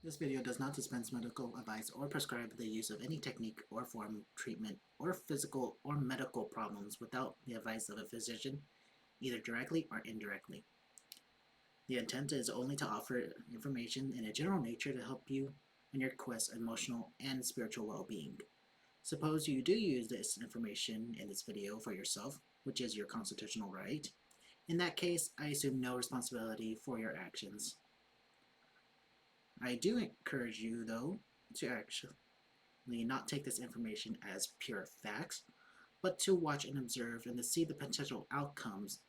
This video does not dispense medical advice or prescribe the use of any technique or form of treatment or physical or medical problems without the advice of a physician, either directly or indirectly. The intent is only to offer information in a general nature to help you in your quest of emotional and spiritual well-being. Suppose you do use this information in this video for yourself, which is your constitutional right. In that case, I assume no responsibility for your actions. I do encourage you, though, to actually not take this information as pure facts, but to watch and observe and to see the potential outcomes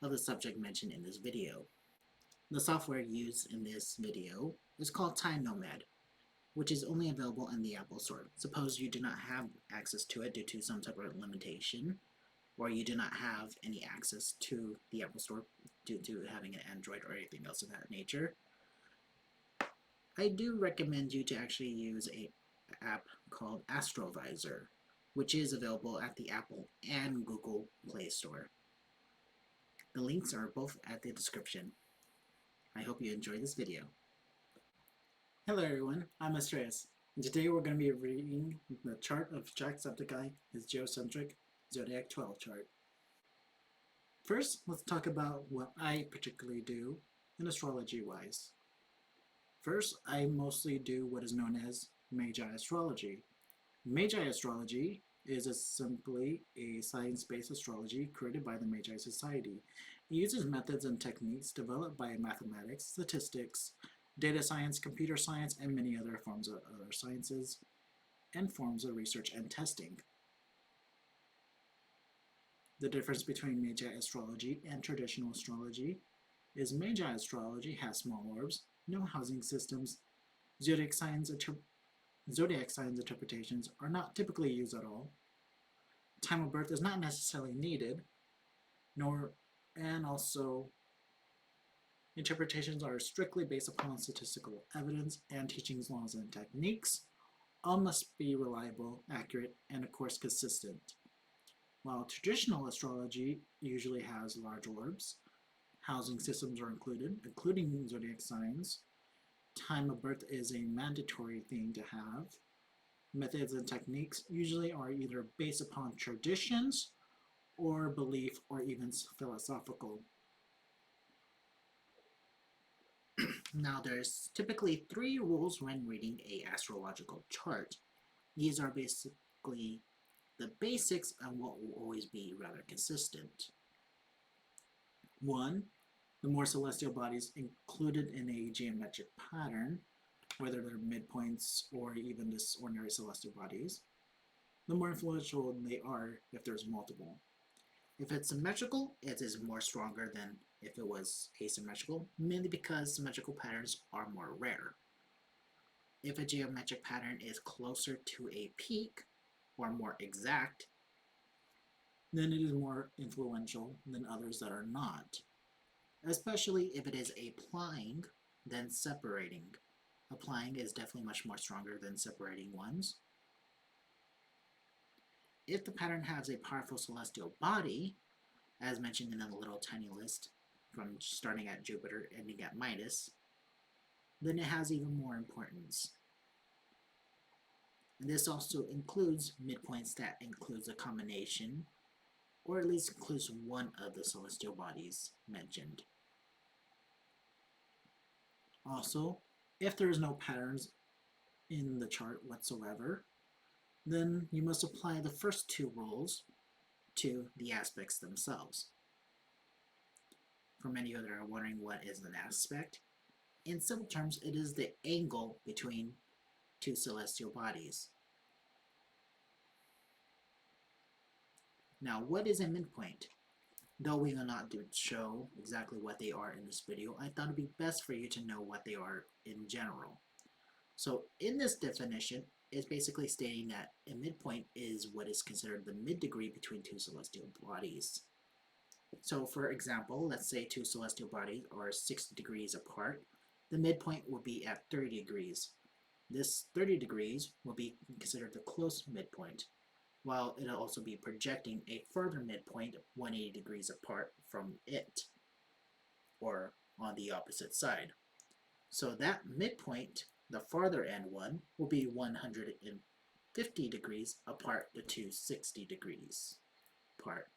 of the subject mentioned in this video. The software used in this video is called Time Nomad, which is only available in the Apple Store. Suppose you do not have access to it due to some type of limitation, or you do not have any access to the Apple Store due to having an Android or anything else of that nature. I do recommend you to actually use an app called AstroVizor, which is available at the Apple and Google Play Store. The links are both at the description. I hope you enjoy this video. Hello everyone, I'm Astreus, and today we're going to be reading the chart of Jacksepticeye, his Geocentric Zodiac 12 chart. First, let's talk about what I particularly do in astrology-wise. First, I mostly do what is known as Magi Astrology. Magi Astrology is simply a science-based astrology created by the Magi Society. It uses methods and techniques developed by mathematics, statistics, data science, computer science, and many other forms of other sciences and forms of research and testing. The difference between Magi Astrology and traditional astrology is Magi Astrology has small orbs, no housing systems, zodiac signs interpretations are not typically used at all, time of birth is not necessarily needed, and also interpretations are strictly based upon statistical evidence and teachings, laws, and techniques. All must be reliable, accurate, and of course consistent. While traditional astrology usually has large orbs, housing systems are included, including zodiac signs. Time of birth is a mandatory thing to have. Methods and techniques usually are either based upon traditions or belief or even philosophical. Now there's typically 3 rules when reading a astrological chart. These are basically the basics and what will always be rather consistent. 1. The more celestial bodies included in a geometric pattern, whether they're midpoints or even just ordinary celestial bodies, the more influential they are if there's multiple. If it's symmetrical, it is more stronger than if it was asymmetrical, mainly because symmetrical patterns are more rare. If a geometric pattern is closer to a peak, or more exact, then it is more influential than others that are not, especially if it is applying than separating. Applying is definitely much more stronger than separating ones. If the pattern has a powerful celestial body, as mentioned in the little tiny list, from starting at Jupiter ending at Midas, then it has even more importance. And this also includes midpoints that includes a combination, or at least includes one of the celestial bodies mentioned. Also, if there is no patterns in the chart whatsoever, then you must apply the first 2 rules to the aspects themselves. For many of you that are wondering what is an aspect, in simple terms, it is the angle between 2 celestial bodies. Now, what is a midpoint? Though we will not show exactly what they are in this video, I thought it would be best for you to know what they are in general. So in this definition, it's basically stating that a midpoint is what is considered the mid-degree between 2 celestial bodies. So for example, let's say 2 celestial bodies are 60 degrees apart. The midpoint will be at 30 degrees. This 30 degrees will be considered the close midpoint, while it'll also be projecting a further midpoint 180 degrees apart from it, or on the opposite side. So that midpoint The farther end one will be 150 degrees apart, the two 60 degrees apart.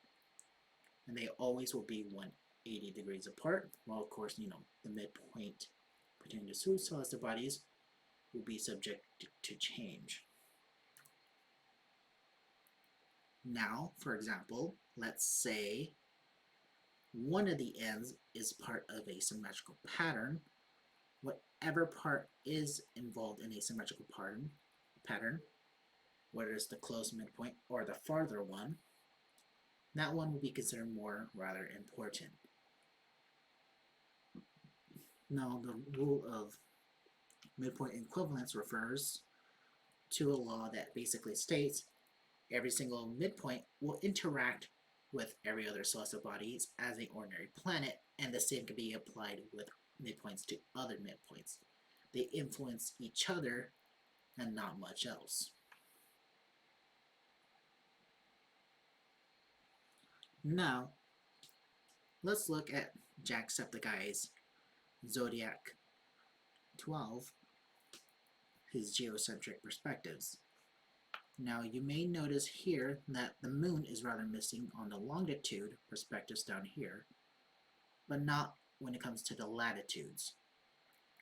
And they always will be 180 degrees apart. Well, of course, the midpoint between the two celestial bodies will be subject to change. Now, for example, let's say one of the ends is part of a symmetrical pattern. Whatever part is involved in a symmetrical pattern, whether it's the close midpoint or the farther one, that one will be considered rather important. Now, the rule of midpoint equivalence refers to a law that basically states every single midpoint will interact with every other celestial bodies as an ordinary planet, and the same can be applied with midpoints to other midpoints. They influence each other and not much else. Now, let's look at Jacksepticeye's Zodiac 12, his geocentric perspectives. Now, you may notice here that the moon is rather missing on the longitude perspectives down here, but not when it comes to the latitudes.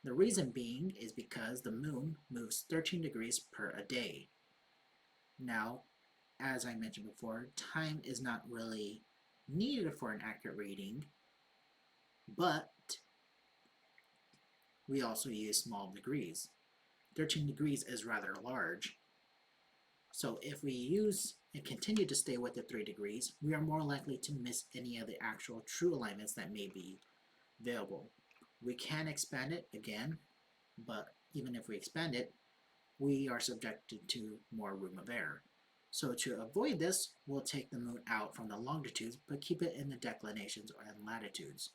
The reason being is because the moon moves 13 degrees per a day. Now, as I mentioned before, time is not really needed for an accurate reading, but we also use small degrees. 13 degrees is rather large. So if we use and continue to stay with the 3 degrees, we are more likely to miss any of the actual true alignments that may be available. We can expand it again, but even if we expand it, we are subjected to more room of error. So to avoid this, we'll take the moon out from the longitudes, but keep it in the declinations and latitudes.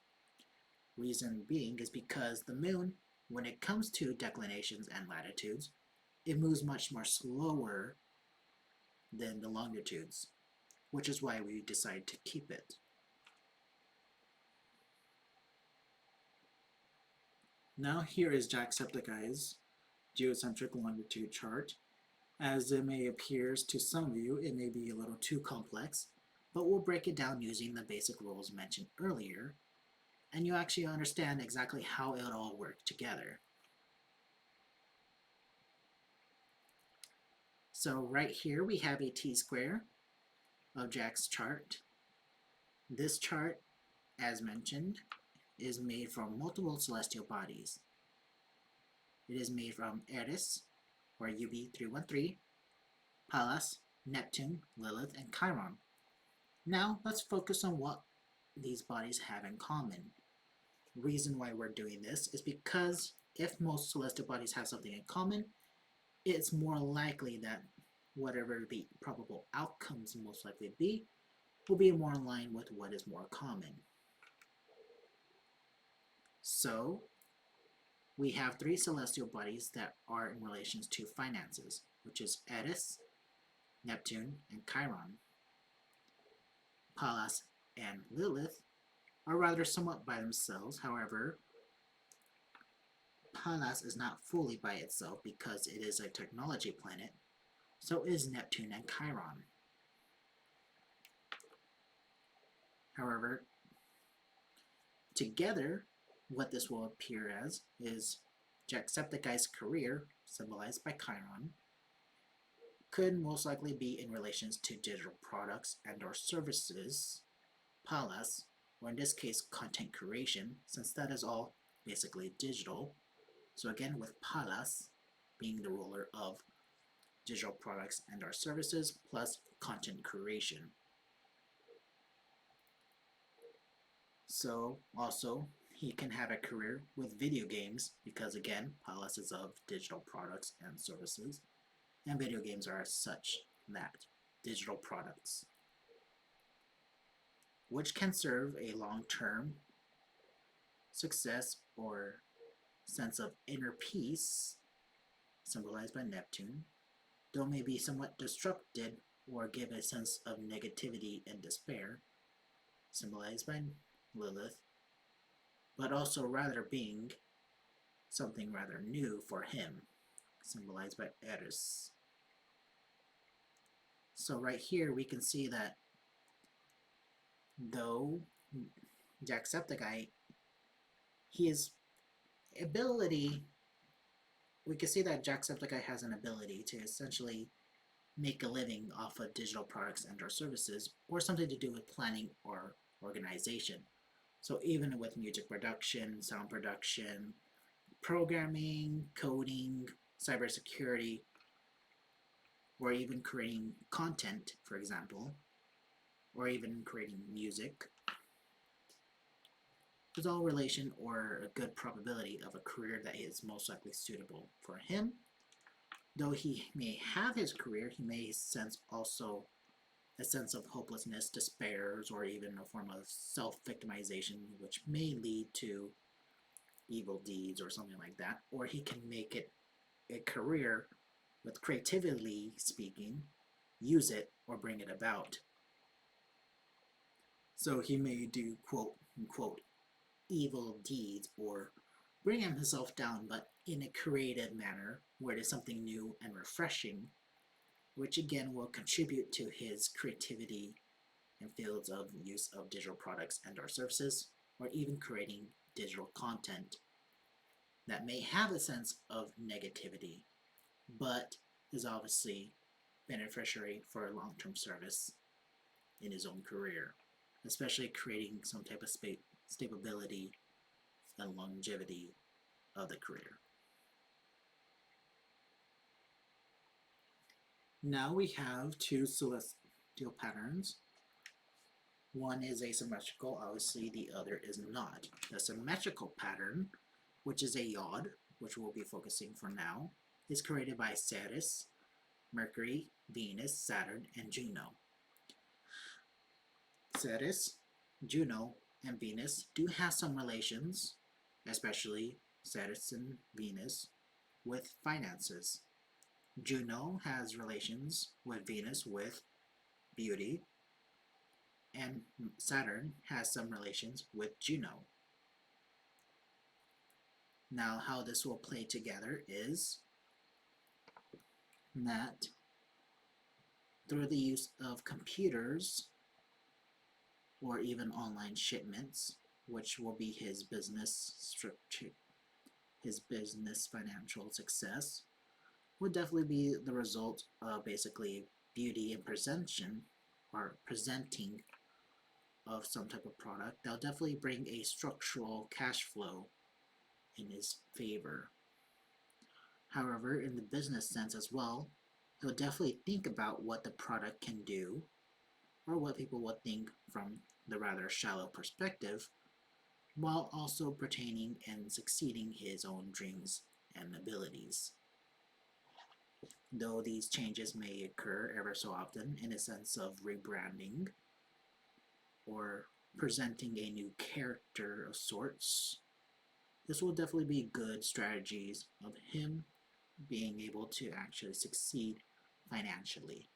Reason being is because the moon, when it comes to declinations and latitudes, it moves much more slower than the longitudes, which is why we decide to keep it. Now here is Jacksepticeye's geocentric longitude chart. As it may appear to some of you, it may be a little too complex, but we'll break it down using the basic rules mentioned earlier, and you actually understand exactly how it all works together. So right here we have a t-square of Jack's chart. This chart, as mentioned, is made from multiple celestial bodies. It is made from Eris, or UB313, Pallas, Neptune, Lilith, and Chiron. Now let's focus on what these bodies have in common. The reason why we're doing this is because if most celestial bodies have something in common, it's more likely that whatever the probable outcomes most likely be will be more in line with what is more common. So we have 3 celestial bodies that are in relations to finances, which is Eris, Neptune, and Chiron. Pallas and Lilith are rather somewhat by themselves. However, Pallas is not fully by itself because it is a technology planet, so is Neptune and Chiron. However, together, what this will appear as is Jacksepticeye's career, symbolized by Chiron, could most likely be in relations to digital products and or services, Pallas, or in this case content creation, since that is all basically digital. So again, with Pallas being the ruler of digital products and or services plus content creation. So also he can have a career with video games because again, Pallas is of digital products and services, and video games are such that digital products, which can serve a long-term success or sense of inner peace, symbolized by Neptune, though may be somewhat disrupted or give a sense of negativity and despair, symbolized by Lilith, but also rather being something rather new for him, symbolized by Eris. So right here we can see that though Jacksepticeye, his ability, we can see that Jacksepticeye has an ability to essentially make a living off of digital products and or services, or something to do with planning or organization. So even with music production, sound production, programming, coding, cybersecurity, or even creating content, for example, or even creating music, there's all relation or a good probability of a career that is most likely suitable for him. Though he may have his career, he may sense also a sense of hopelessness, despair, or even a form of self-victimization, which may lead to evil deeds or something like that. Or he can make it a career with creatively speaking, use it or bring it about. So he may do quote unquote evil deeds or bring himself down, but in a creative manner where it is something new and refreshing, which again will contribute to his creativity in fields of use of digital products and or services, or even creating digital content that may have a sense of negativity, but is obviously beneficiary for a long-term service in his own career, especially creating some type of stability and longevity of the career. Now we have two celestial patterns. One is asymmetrical, obviously the other is not. The symmetrical pattern, which is a yod, which we'll be focusing for now, is created by Ceres, Mercury, Venus, Saturn, and Juno. Ceres, Juno, and Venus do have some relations, especially Ceres and Venus, with finances. Juno has relations with Venus with beauty, and Saturn has some relations with Juno. Now, how this will play together is that through the use of computers or even online shipments, which will be his business financial success, would definitely be the result of basically beauty and presentation or presenting of some type of product. That'll definitely bring a structural cash flow in his favor. However, in the business sense as well, he'll definitely think about what the product can do, or what people would think from the rather shallow perspective, while also pertaining and succeeding his own dreams and abilities. Though these changes may occur ever so often in a sense of rebranding or presenting a new character of sorts, this will definitely be good strategies of him being able to actually succeed financially.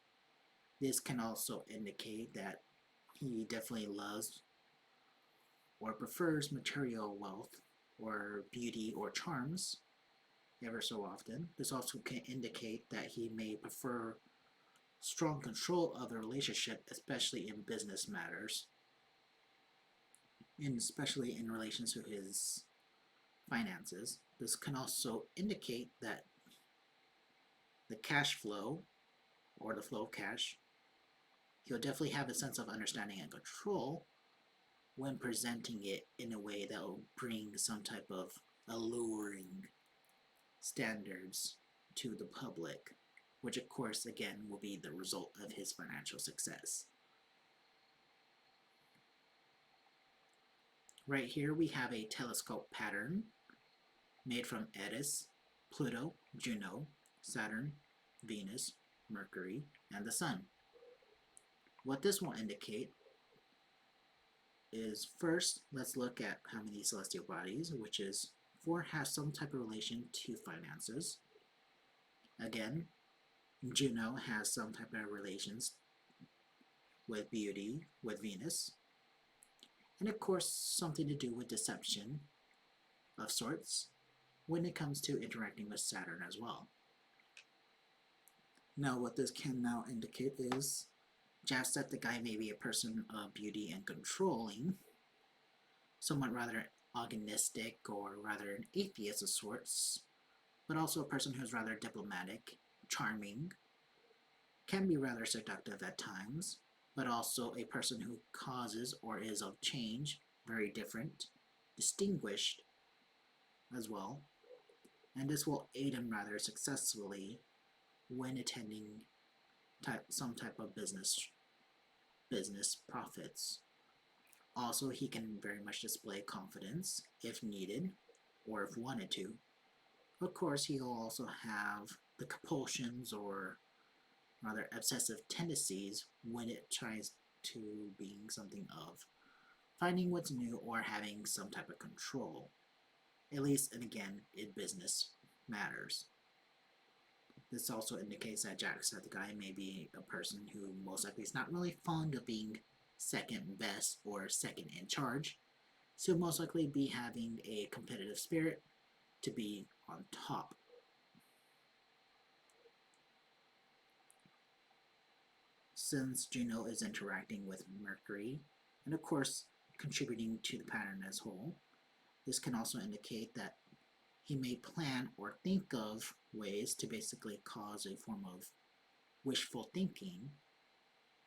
This can also indicate that he definitely loves or prefers material wealth or beauty or charms ever so often. This also can indicate that he may prefer strong control of the relationship, especially in business matters, and especially in relation to his finances. This can also indicate that the cash flow, or the flow of cash, he'll definitely have a sense of understanding and control when presenting it in a way that will bring some type of alluring standards to the public, which of course again will be the result of his financial success. Right here we have a telescope pattern made from Eris, Pluto, Juno, Saturn, Venus, Mercury, and the Sun. What this will indicate is, first, let's look at how many celestial bodies, which is 4 has some type of relation to finances. Again, Juno has some type of relations with beauty, with Venus, and of course something to do with deception of sorts, when it comes to interacting with Saturn as well. Now, what this can now indicate is Jacksepticeye may be a person of beauty and controlling, somewhat rather agonistic or rather an atheist of sorts, but also a person who's rather diplomatic, charming, can be rather seductive at times, but also a person who causes or is of change, very different, distinguished as well, and this will aid him rather successfully when attending some type of business profits. Also, he can very much display confidence if needed or if wanted to. Of course, he'll also have the compulsions or rather obsessive tendencies when it tries to being something of finding what's new or having some type of control. At least, and again, in business matters. This also indicates that Jacksepticeye may be a person who most likely is not really fond of being second best or second in charge, so most likely be having a competitive spirit to be on top. Since Juno is interacting with Mercury, and of course contributing to the pattern as a whole, this can also indicate that he may plan or think of ways to basically cause a form of wishful thinking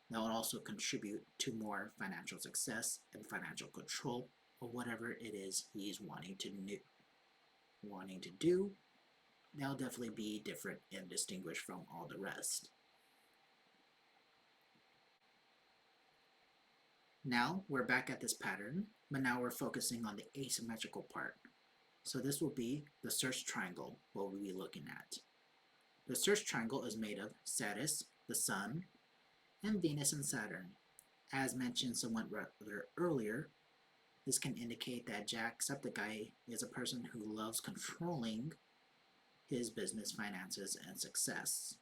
that will also contribute to more financial success and financial control or whatever it is he's wanting to do. That'll definitely be different and distinguished from all the rest. Now we're back at this pattern, but now we're focusing on the asymmetrical part. So this will be the search triangle what we'll be looking at. The search triangle is made of Satis, the Sun, and Venus and Saturn. As mentioned somewhat rather earlier, this can indicate that Jacksepticeye is a person who loves controlling his business finances and success.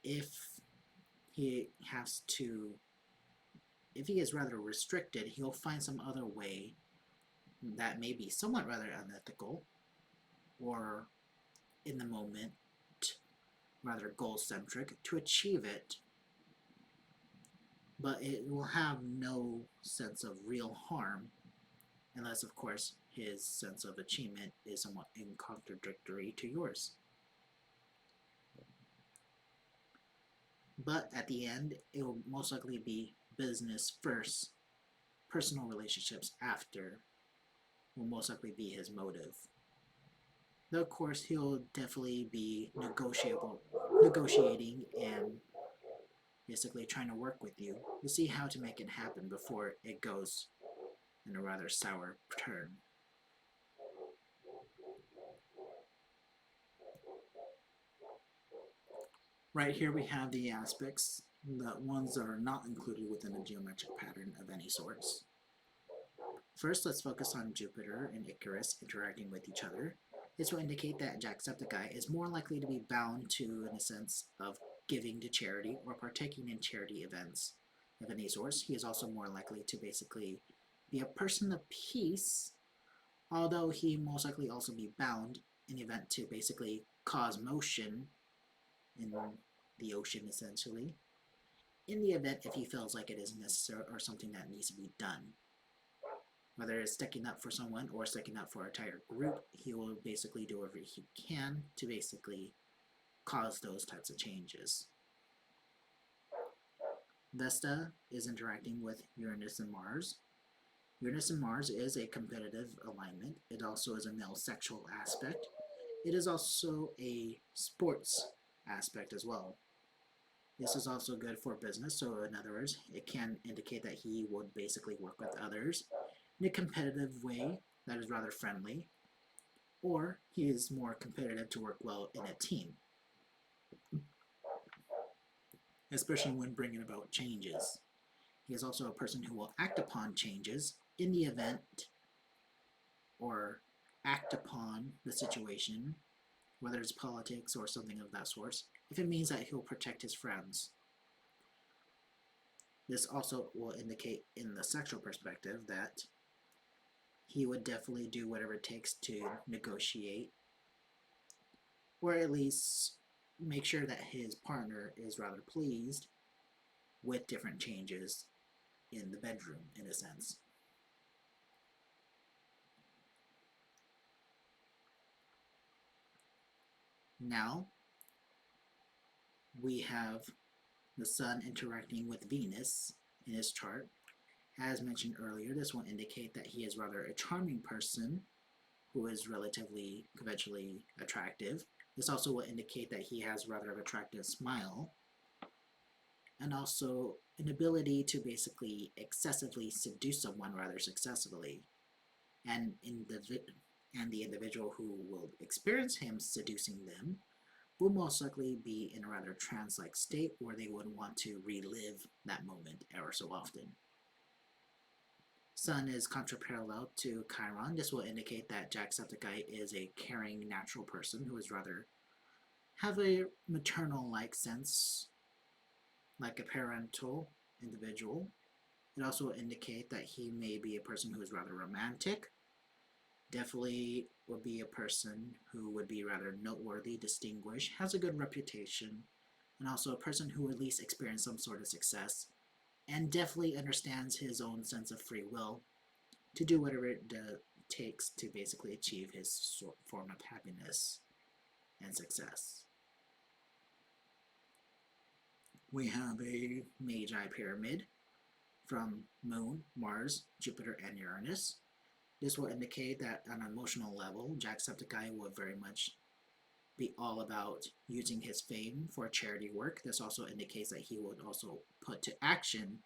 If he is rather restricted, he'll find some other way that may be somewhat rather unethical or in the moment rather goal-centric to achieve it, but it will have no sense of real harm unless of course his sense of achievement is somewhat contradictory to yours. But at the end, it will most likely be business first, personal relationships after will most likely be his motive. Though of course he'll definitely be negotiating and basically trying to work with you to see how to make it happen before it goes in a rather sour turn. Right here we have the aspects, the ones that are not included within a geometric pattern of any sorts. First, let's focus on Jupiter and Icarus interacting with each other. This will indicate that Jacksepticeye is more likely to be bound to, in a sense, of giving to charity or partaking in charity events of any sort. He is also more likely to basically be a person of peace, although he most likely also be bound in the event to basically cause motion in the ocean, essentially, in the event if he feels like it is necessary or something that needs to be done. Whether it's sticking up for someone or sticking up for an entire group, he will basically do whatever he can to basically cause those types of changes. Vesta is interacting with Uranus and Mars. Uranus and Mars is a competitive alignment. It also is a male sexual aspect. It is also a sports aspect as well. This is also good for business, so in other words, it can indicate that he would basically work with others in a competitive way that is rather friendly, or he is more competitive to work well in a team, especially when bringing about changes. He is also a person who will act upon changes in the event or act upon the situation, whether it's politics or something of that sort, if it means that he'll protect his friends. This also will indicate in the sexual perspective that he would definitely do whatever it takes to negotiate or at least make sure that his partner is rather pleased with different changes in the bedroom, in a sense. Now, we have the Sun interacting with Venus in his chart. As mentioned earlier, this will indicate that he is rather a charming person who is relatively conventionally attractive. This also will indicate that he has rather an attractive smile, and also an ability to basically excessively seduce someone rather successfully. And the individual who will experience him seducing them will most likely be in a rather trance-like state where they would want to relive that moment ever so often. Sun is contraparallel to Chiron. This will indicate that Jacksepticeye is a caring, natural person who is rather have a maternal-like sense, like a parental individual. It also will indicate that he may be a person who is rather romantic. Definitely would be a person who would be rather noteworthy, distinguished, has a good reputation, and also a person who at least experienced some sort of success, and definitely understands his own sense of free will to do whatever it takes to basically achieve his form of happiness and success. We have a Magi pyramid from Moon, Mars, Jupiter, and Uranus. This will indicate that on an emotional level, Jacksepticeye will very much be all about using his fame for charity work. This also indicates that he would also put to action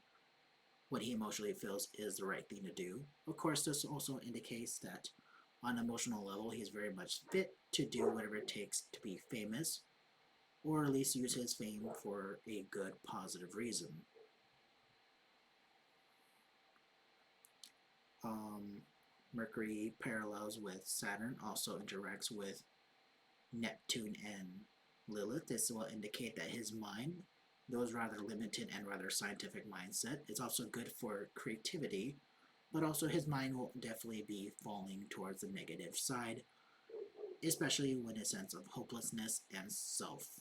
what he emotionally feels is the right thing to do. Of course, this also indicates that on an emotional level, he's very much fit to do whatever it takes to be famous, or at least use his fame for a good, positive reason. Mercury parallels with Saturn, also interacts with Neptune and Lilith. This will indicate that his mind, though is rather limited and rather scientific mindset, is also good for creativity, but also his mind will definitely be falling towards the negative side, especially when a sense of hopelessness and self,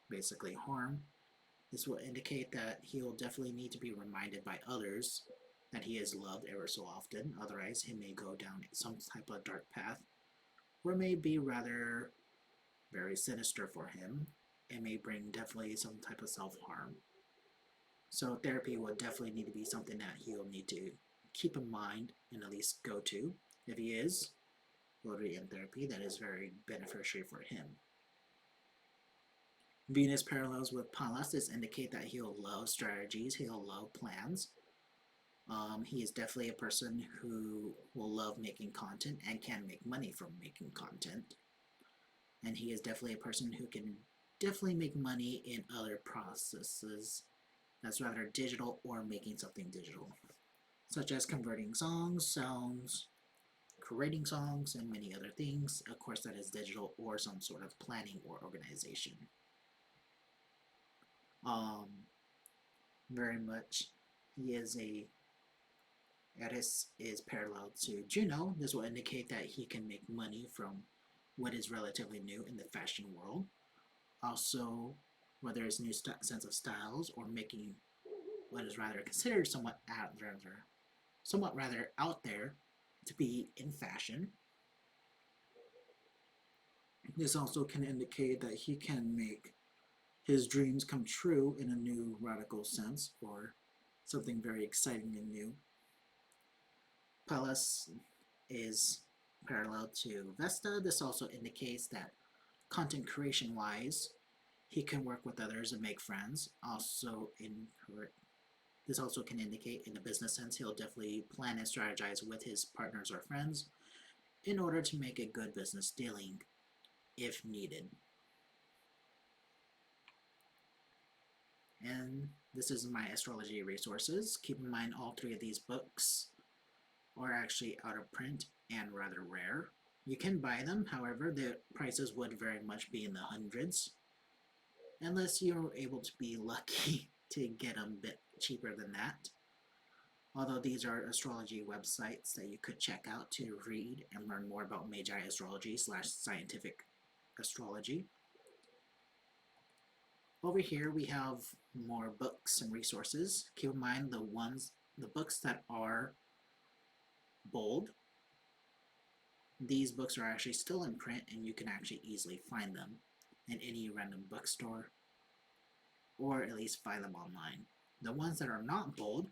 basically harm. This will indicate that he will definitely need to be reminded by others that he is loved ever so often, otherwise he may go down some type of dark path, or may be rather very sinister for him, and may bring definitely some type of self-harm. So therapy will definitely need to be something that he'll need to keep in mind and at least go to. If he is already in therapy, that is very beneficial for him. Venus parallels with Pallas. This indicate that he'll love strategies, he'll love plans. He is definitely a person who will love making content and can make money from making content. And he is definitely a person who can definitely make money in other processes that's rather digital or making something digital, such as converting songs, sounds, creating songs, and many other things. Of course, that is digital or some sort of planning or organization. Very much, he is a Eris is parallel to Juno. This will indicate that he can make money from what is relatively new in the fashion world. Also, whether it's new sense of styles or making what is rather considered somewhat out there to be in fashion. This also can indicate that he can make his dreams come true in a new radical sense, or something very exciting and new. Pallas is parallel to Vesta. This also indicates that content creation wise, he can work with others and make friends. This also can indicate in a business sense, he'll definitely plan and strategize with his partners or friends in order to make a good business dealing if needed. And this is my astrology resources. Keep in mind all three of these books are actually out of print and rather rare. You can buy them, however, the prices would very much be in the hundreds, unless you're able to be lucky to get them a bit cheaper than that. Although these are astrology websites that you could check out to read and learn more about Magi astrology / scientific Astrology. Over here we have more books and resources. Keep in mind the books that are bold, these books are actually still in print and you can actually easily find them in any random bookstore or at least find them online. The ones that are not bold,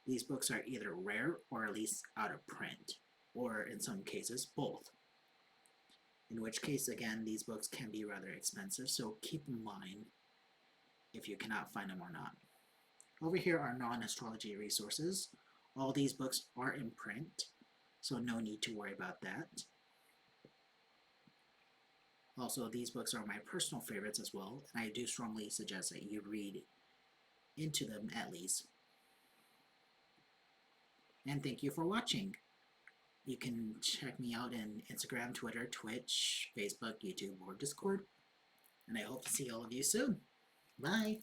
these books are either rare or at least out of print, or in some cases both. In which case, again, these books can be rather expensive, so keep in mind if you cannot find them or not. Over here are non-astrology resources. All these books are in print, so no need to worry about that. Also, these books are my personal favorites as well, and I do strongly suggest that you read into them at least. And thank you for watching. You can check me out in Instagram, Twitter, Twitch, Facebook, YouTube, or Discord. And I hope to see all of you soon. Bye!